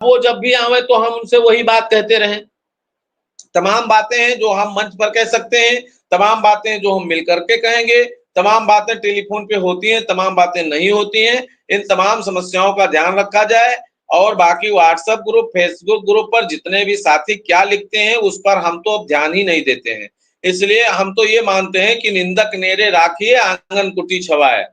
वो जब भी आवे तो हम उनसे वही बात कहते रहें। तमाम बातें हैं जो हम मंच पर कह सकते हैं, तमाम बातें जो हम मिल करके कहेंगे, तमाम बातें टेलीफोन पे होती हैं, तमाम बातें नहीं होती हैं। इन तमाम समस्याओं का ध्यान रखा जाए और बाकी व्हाट्सएप ग्रुप, फेसबुक ग्रुप पर जितने भी साथी क्या लिखते हैं, उस पर हम तो अब ध्यान ही नहीं देते हैं। इसलिए हम तो ये मानते हैं कि निंदक नेरे राखिए आंगन कुटी छवाए।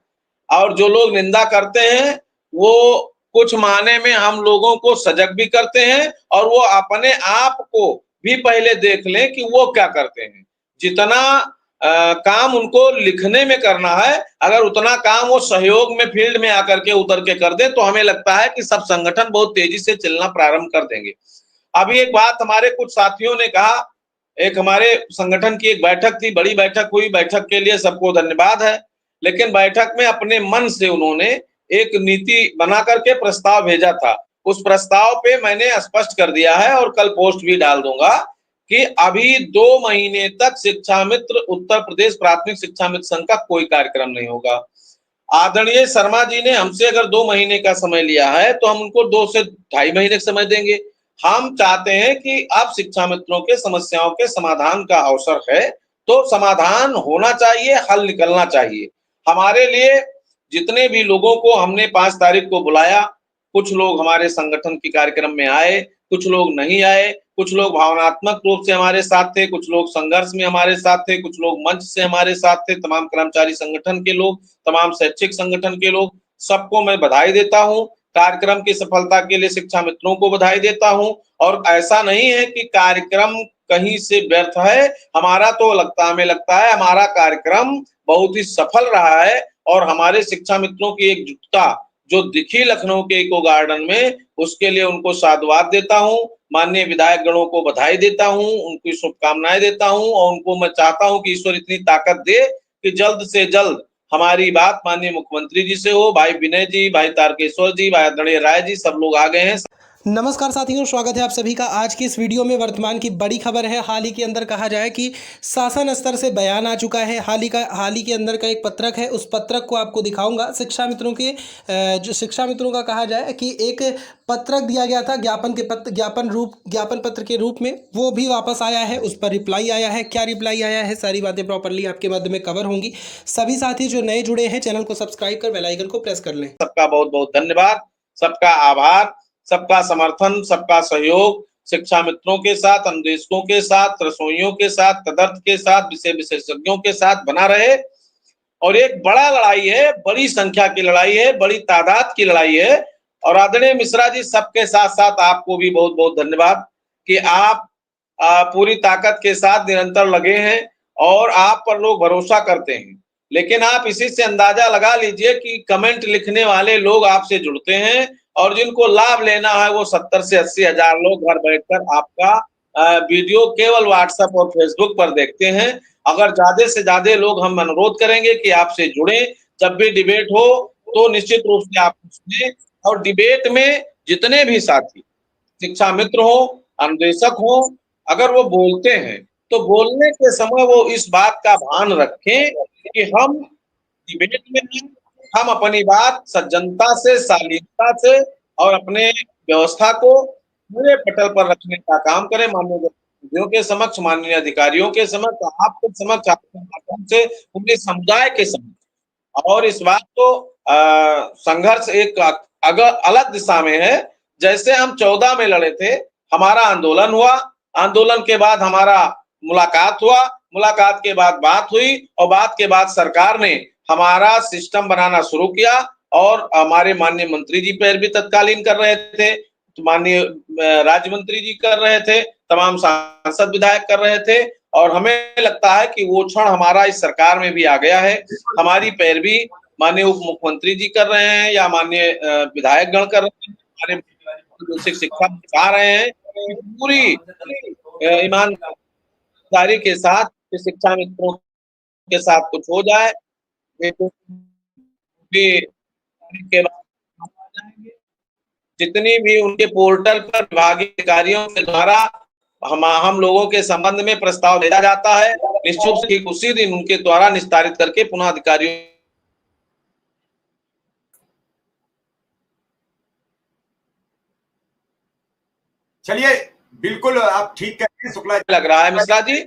और जो लोग निंदा करते हैं, वो कुछ माने में हम लोगों को सजग भी करते हैं और वो अपने आप को भी पहले देख लें कि वो क्या करते हैं। जितना काम उनको लिखने में करना है, अगर उतना काम वो सहयोग में फील्ड में आकर के उतर के कर दें, तो हमें लगता है कि सब संगठन बहुत तेजी से चलना प्रारंभ कर देंगे। अभी एक बात हमारे कुछ साथियों ने कहा, एक हमारे संगठन की एक बैठक थी, बड़ी बैठक हुई, बैठक के लिए सबको धन्यवाद है। लेकिन बैठक में अपने मन से उन्होंने एक नीति बना करके प्रस्ताव भेजा था। उस प्रस्ताव पे मैंने स्पष्ट कर दिया है और कल पोस्ट भी डाल दूंगा कि अभी 2 महीने तक शिक्षा मित्र उत्तर प्रदेश प्राथमिक शिक्षा मित्र संघ का कोई कार्यक्रम नहीं होगा। आदरणीय शर्मा जी ने हमसे अगर 2 महीने का समय लिया है तो हम उनको 2 से ढाई महीने का समय देंगे। हम चाहते हैं कि अब शिक्षा मित्रों के समस्याओं के समाधान का अवसर है, तो समाधान होना चाहिए, हल निकलना चाहिए। हमारे लिए जितने भी लोगों को हमने 5 तारीख को बुलाया, कुछ लोग हमारे संगठन के कार्यक्रम में आए, कुछ लोग नहीं आए, कुछ लोग भावनात्मक रूप से हमारे साथ थे, कुछ लोग संघर्ष में हमारे साथ थे, कुछ लोग मंच से हमारे साथ थे, तमाम कर्मचारी संगठन के लोग, तमाम शैक्षिक संगठन के लोग, सबको मैं बधाई देता हूं। कार्यक्रम की सफलता के लिए शिक्षा मित्रों को बधाई देता हूं और ऐसा नहीं है कि कार्यक्रम कहीं से व्यर्थ है। हमें लगता है हमारा कार्यक्रम बहुत ही सफल रहा है और हमारे शिक्षा मित्रों की एकजुटता जो दिखी लखनऊ के इको गार्डन में, उसके लिए उनको साधुवाद देता हूं। माननीय विधायक गणों को बधाई देता हूं, उनकी शुभकामनाएं देता हूं और उनको मैं चाहता हूं कि ईश्वर इतनी ताकत दे कि जल्द से जल्द हमारी बात माननीय मुख्यमंत्री जी से हो। भाई विनय जी, भाई तारकेश्वर जी, भाई आदरणीय राय जी, सब लोग आ गए हैं। नमस्कार साथियों, स्वागत है आप सभी का आज की इस वीडियो में। वर्तमान की बड़ी खबर है। हाल ही के अंदर कहा जाए कि शासन स्तर से बयान आ चुका है। हाल ही के अंदर का एक पत्रक है, उस पत्रक को आपको दिखाऊंगा। शिक्षा मित्रों के जो शिक्षा मित्रों का कहा जाए कि एक पत्रक दिया गया था ज्ञापन पत्र के रूप में, वो भी वापस आया है। उस पर रिप्लाई आया है। क्या रिप्लाई आया है, सारी बातें प्रॉपरली आपके मध्य में कवर होंगी। सभी साथी जो नए जुड़े हैं, चैनल को सब्सक्राइब कर बेल आइकन को प्रेस कर लें। सबका बहुत बहुत धन्यवाद, सबका आभार, सबका समर्थन, सबका सहयोग शिक्षा मित्रों के साथ, अनुदेशकों के साथ, रसोइयों के साथ, तदर्थ के साथ, विषय विशेषज्ञों के साथ बना रहे। और एक बड़ा लड़ाई है, बड़ी संख्या की लड़ाई है, बड़ी तादाद की लड़ाई है। और आदरणीय मिश्रा जी, सबके साथ साथ आपको भी बहुत बहुत धन्यवाद कि आप पूरी ताकत के साथ निरंतर लगे हैं और आप पर लोग भरोसा करते हैं। लेकिन आप इसी से अंदाजा लगा लीजिए कि कमेंट लिखने वाले लोग आपसे जुड़ते हैं और जिनको लाभ लेना है वो 70 से 80 हजार लोग घर बैठकर आपका वीडियो केवल व्हाट्सएप और फेसबुक पर देखते हैं। अगर ज्यादा से ज्यादा लोग, हम अनुरोध करेंगे कि आपसे जुड़े। जब भी डिबेट हो तो निश्चित रूप से आप सुने और डिबेट में जितने भी साथी शिक्षा मित्र हो, अनुदेशक हो, अगर वो बोलते हैं तो बोलने के समय वो इस बात का भान रखें कि हम डिबेट में हैं, हम अपनी बात सज्जनता से, शालीनता से और अपने व्यवस्था को पूरे पटल पर रखने का काम करें। माननीय प्रतिनिधियों के समक्ष, माननीय अधिकारियों के समक्ष, आपके समक्ष, आपके माध्यम से पूरे समुदाय के समक्ष। और इस बात को संघर्ष एक अलग दिशा में है। जैसे हम 14 में लड़े थे, हमारा आंदोलन हुआ, आंदोलन के बाद हमारा मुलाकात हुआ, मुलाकात के बाद बात हुई और बात के बाद सरकार ने हमारा सिस्टम बनाना शुरू किया और हमारे माननीय मंत्री जी पैर भी तत्कालीन कर रहे थे, माननीय राज्य मंत्री जी कर रहे थे, तमाम सांसद विधायक कर रहे थे। और हमें लगता है कि वो क्षण हमारा इस सरकार में भी आ गया है। हमारी पैरवी माननीय उप मुख्यमंत्री जी कर रहे हैं या माननीय विधायक गण कर रहे हैं, हमारे शिक्षा सिखा रहे हैं कि पूरी ईमानदारी के साथ शिक्षा मित्रों के साथ कुछ हो जाए के बाद जितनी भी उनके पोर्टल पर विभागीय अधिकारियों के द्वारा हम लोगों के संबंध में प्रस्ताव भेजा जाता है, निश्चित ही उसी दिन उनके द्वारा निस्तारित करके पुनः अधिकारियों चलिए, बिल्कुल आप ठीक कहते हैं शुक्ला जी। लग रहा है मिश्रा जी?